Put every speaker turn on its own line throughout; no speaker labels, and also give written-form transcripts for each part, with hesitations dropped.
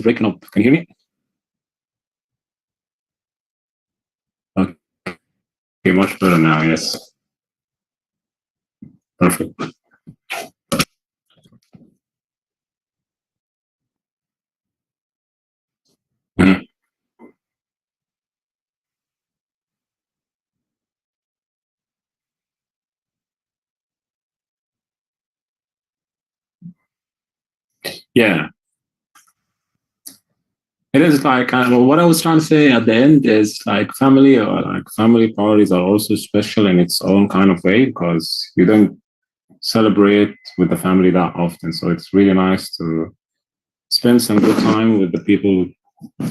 is breaking up. Can you hear me? Okay, much better now. Yes. Perfect. Mhm. Yeah. It is like what I was trying to say at the end is like family or like family parties are also special in its own kind of way because you don't celebrate with the family that often. So it's really nice to spend some good time with the people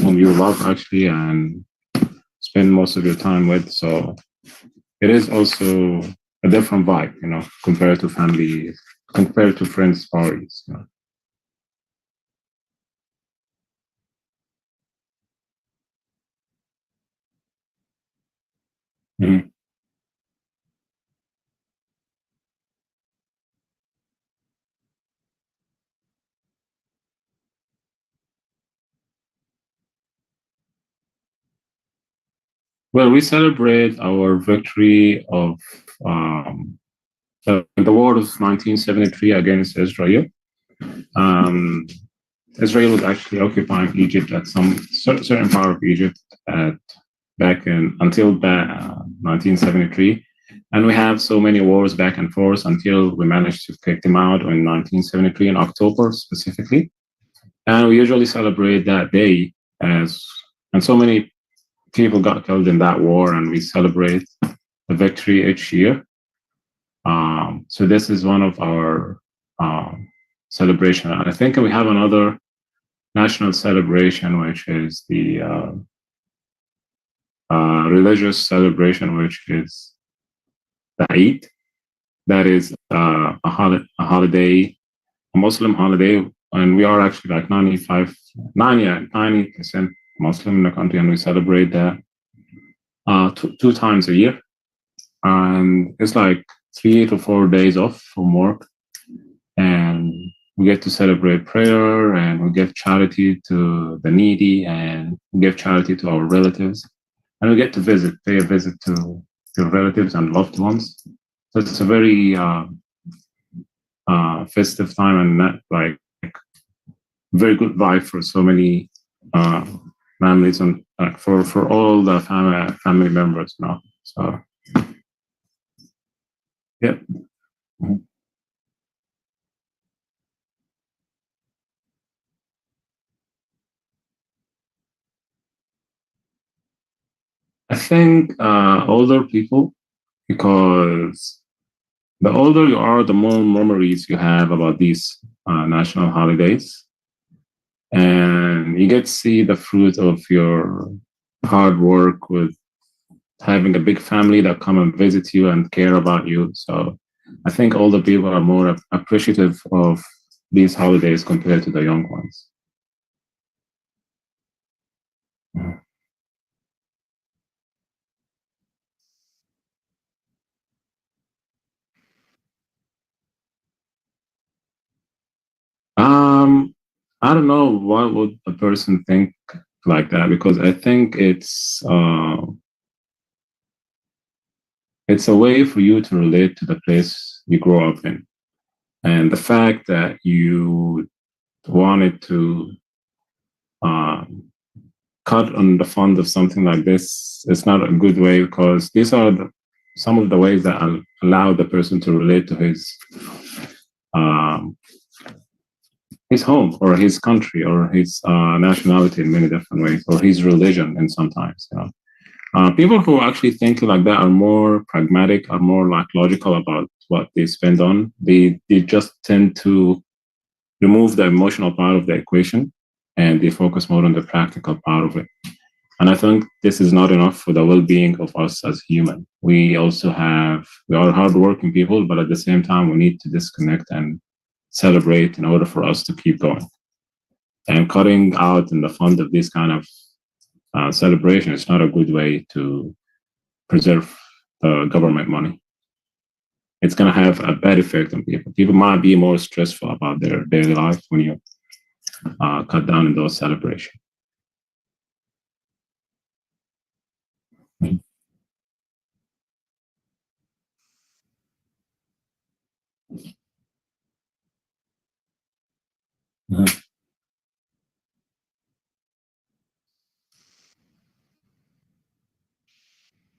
whom you love actually and spend most of your time with. So it is also a different vibe, you know, compared to family, compared to friends parties. You know? Mhm. Well, we celebrate our victory of um, the war of 1973 against Israel. Um, Israel was actually occupying Egypt at some certain part of Egypt at back in until 1973, and we have so many wars back and forth until we managed to kick them out in 1973 in October specifically. And we usually celebrate that day as, and so many people got killed in that war, and we celebrate the victory each year. So this is one of our celebration. I think we have another national celebration, which is the religious celebration, which is the Eid. That is a holiday, a Muslim holiday, and we are actually like 90% Muslim in the country, and we celebrate that two times a year. And it's like 3 to 4 days off from work, and we get to celebrate prayer, and we give charity to the needy, and we give charity to our relatives, and we get to pay a visit to relatives and loved ones. So it's a very festive time, and that like very good vibe for so many uh, families and for all the family members now. So yeah. Mhm. I think older people, because the older you are, the more memories you have about these national holidays, and you get to see the fruit of your hard work with having a big family that come and visit you and care about you. So I think older people are more appreciative of these holidays compared to the young ones. Um, I don't know why would a person think like that, because I think it's a way for you to relate to the place you grow up in, and the fact that you wanted to um, cut on the fund of something like this is not a good way, because these are some of the ways that allow the person to relate to um, his home or his country or his nationality in many different ways, or his religion in sometimes, you know. People who actually think like that are more pragmatic, are more like logical about what they spend on. They just tend to remove the emotional part of the equation, and they focus more on the practical part of it. And I think this is not enough for the well-being of us as human. We are hardworking people, but at the same time, we need to disconnect and celebrate in order for us to keep going. And cutting out in the fund of this kind of celebration is not a good way to preserve the government money. It's going to have a bad effect on people. People might be more stressful about their daily life when you cut down in those celebrations.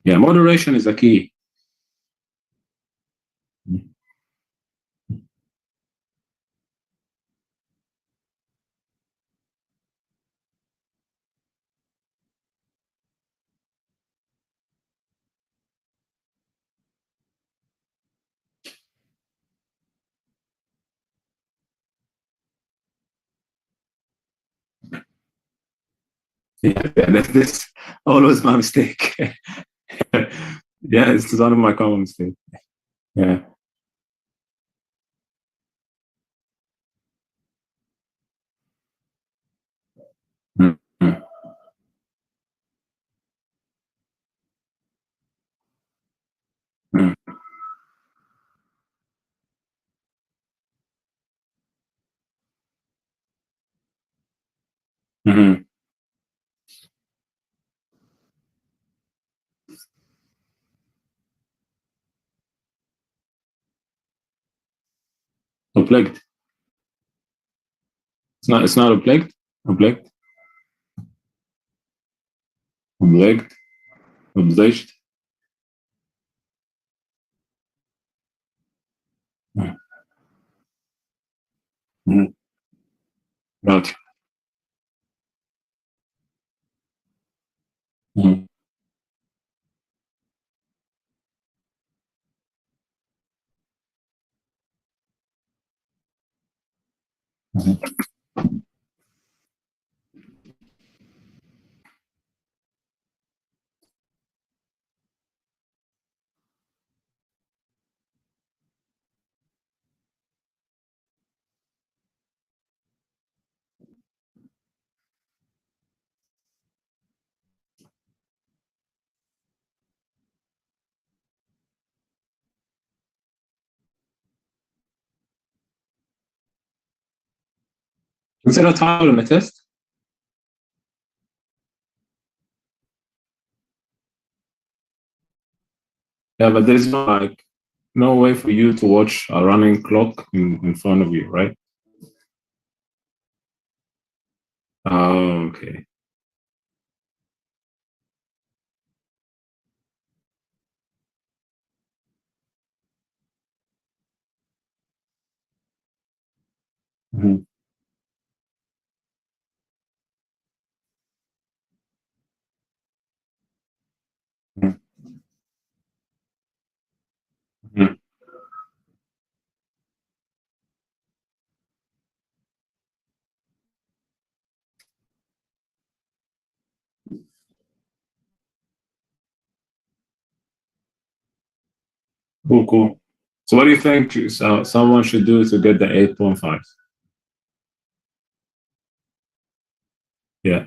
Yeah, moderation is the key. Yeah, that's always my mistake. Yeah, it's one of my common mistakes. Yeah. Mm-hmm. Mm-hmm. Obliged. It's not obliged. Obliged. Obliged. Obliged. Mm-hmm. Right. Mm-hmm. Is it a title in the test? Yeah, but there's no way for you to watch a running clock in front of you, right? Oh, okay. Mm-hmm. Mm-hmm. Cool, cool. So what do you think someone should do to get the 8.5? Yeah.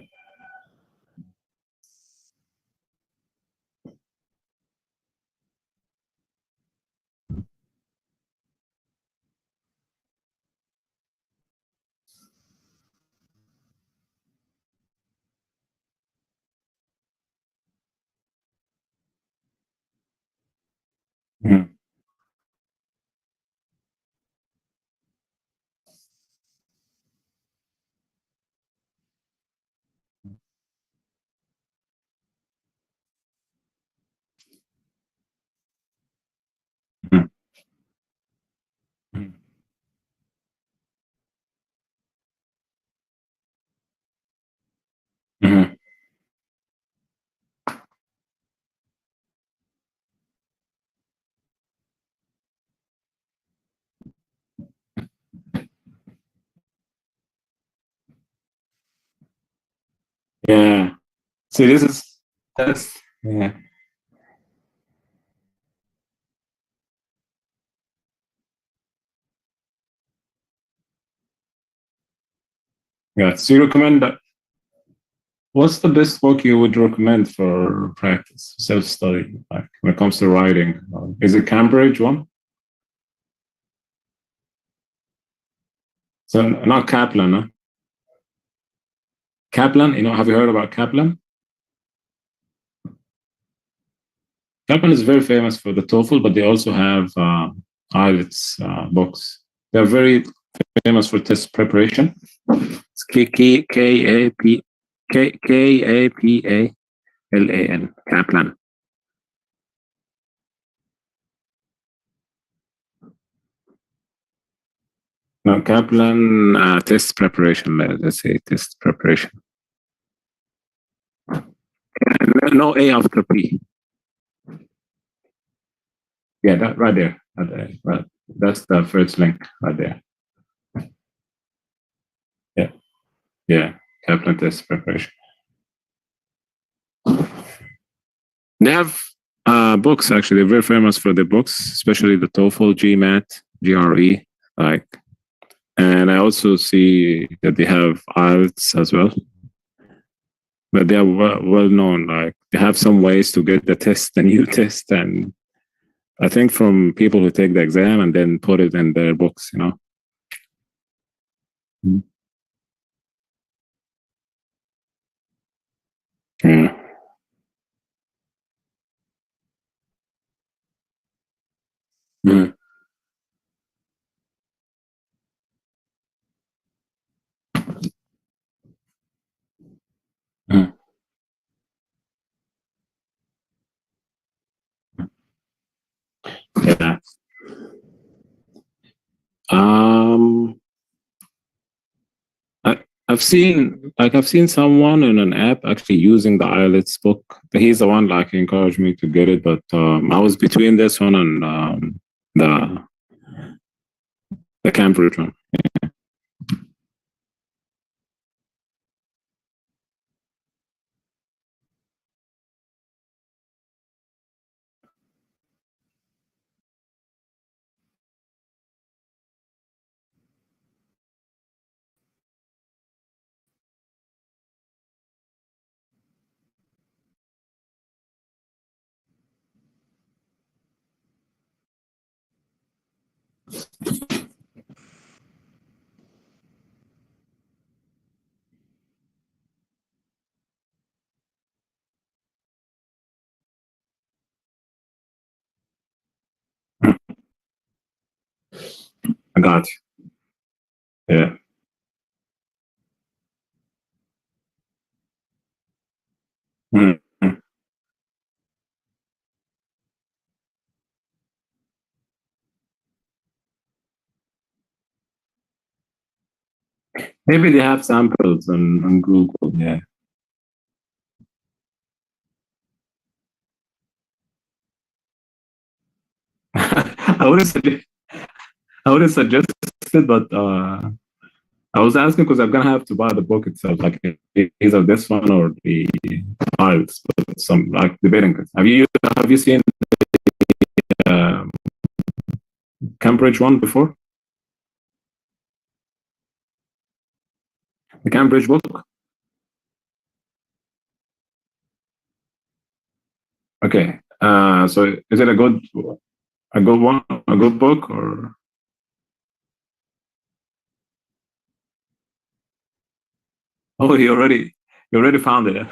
Mm-hmm. Mm-hmm. Mm-hmm. Yeah. See, that's yeah. Yeah. So you recommend that. What's the best book you would recommend for practice, self-study, like when it comes to writing? Is it Cambridge one? So not Kaplan, huh? Kaplan, have you heard about Kaplan? Kaplan is very famous for the TOEFL, but they also have IELTS books. They're very famous for test preparation. It's Kaplan. Kaplan. No, Kaplan test preparation. Let's say test preparation. No A after P. Yeah, that right there. Right. That's the first link right there. Yeah. Kaplan test preparation. They have books, actually. They're very famous for their books, especially the TOEFL, GMAT, GRE. And I also see that they have IELTS as well. But they are well known. They have some ways to get the new test, and I think from people who take the exam and then put it in their books, Yeah. Mm. Mm. Yeah. Um, I've seen someone in an app actually using the IELTS book. He's the one encouraged me to get it, but I was between this one and the the Cambridge one. I got you. Yeah. Mm. Maybe they have samples on Google. Yeah. I would have suggested, but I was asking because I'm gonna have to buy the book itself, either this one or the IELTS, but some debating it. Have you seen uh, Cambridge one before? The Cambridge book? Okay. So is it a good one, a good book, or oh, you already found it?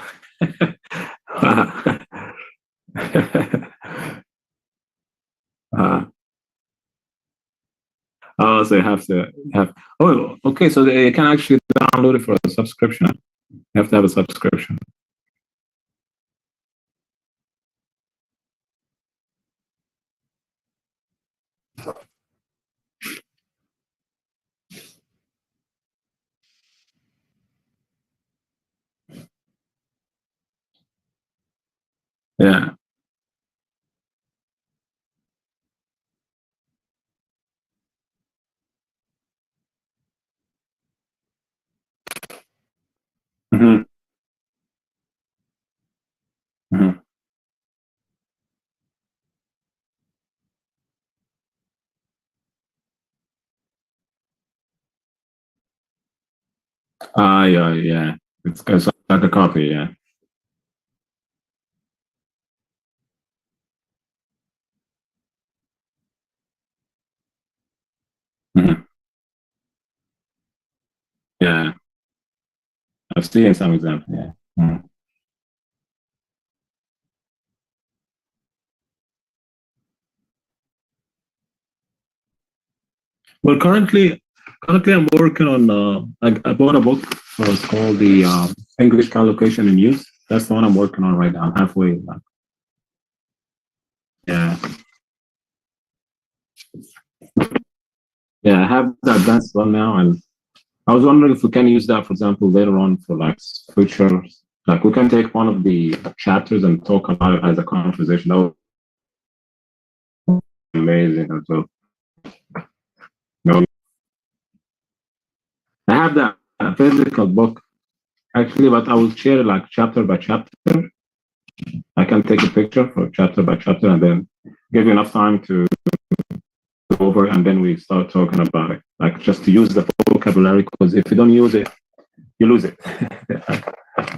uh, oh, so you have to have. Oh, okay. So you can actually download it for a subscription. You have to have a subscription. Yeah. Hmm. Hmm. Yeah, yeah. It's like a copy. Yeah. Hmm. Yeah. I've seen some examples. Yeah. Mm. Well, currently I'm working on. I bought a book. So it's called the English Collocation in Use. That's the one I'm working on right now. I'm halfway. Yeah. Yeah, I have the advanced one now, and I was wondering if we can use that, for example, later on for like future. Like we can take one of the chapters and talk about it as a conversation. That would be amazing as well. You I have that physical book actually, but I will share it like chapter by chapter. I can take a picture for chapter by chapter and then give you enough time to go over, and then we start talking about it. Like just to use the vocabulary, because if you don't use it, you lose it.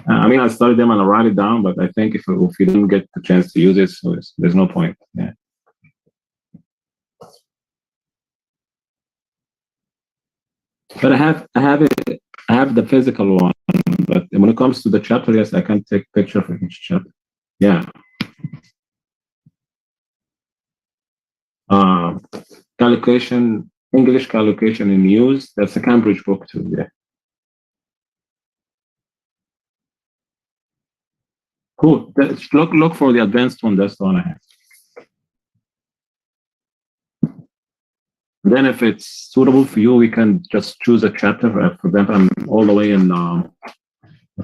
I mean, I studied them and I write it down, but I think if you don't get the chance to use it, so there's no point. Yeah. But I have the physical one. But when it comes to the chapter, yes, I can take picture for each chapter. Yeah. Uh, Collocation, English collocation in use. That's a Cambridge book too. Yeah. Cool. Look for the advanced one. That's the one I have. Then, if it's suitable for you, we can just choose a chapter. For example, I'm all the way in, I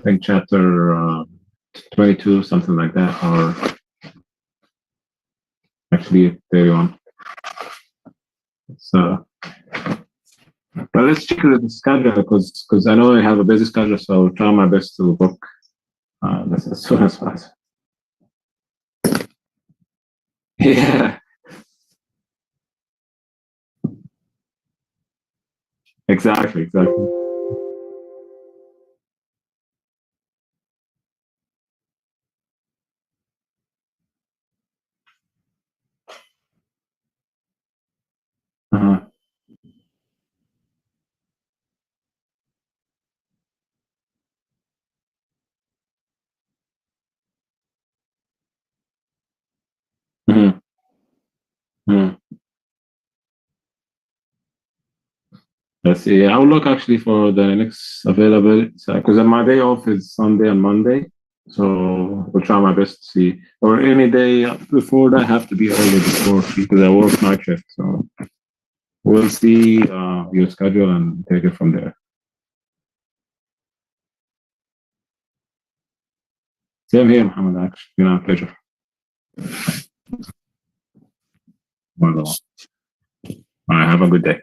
think, chapter 22, something like that, or actually 31. So, but let's check the schedule because I know I have a busy schedule, so I'll try my best to book this as soon as possible. Yeah, exactly. Uh-huh. Mm-hmm. Mm-hmm. Let's see. I'll look actually for the next available because my day off is Sunday and Monday. So I'll try my best to see. Or any day before that, have to be early before because I work night shift. So we'll see your schedule and take it from there. Same here, Mohammed. Actually, pleasure. Wonderful. All right, have a good day.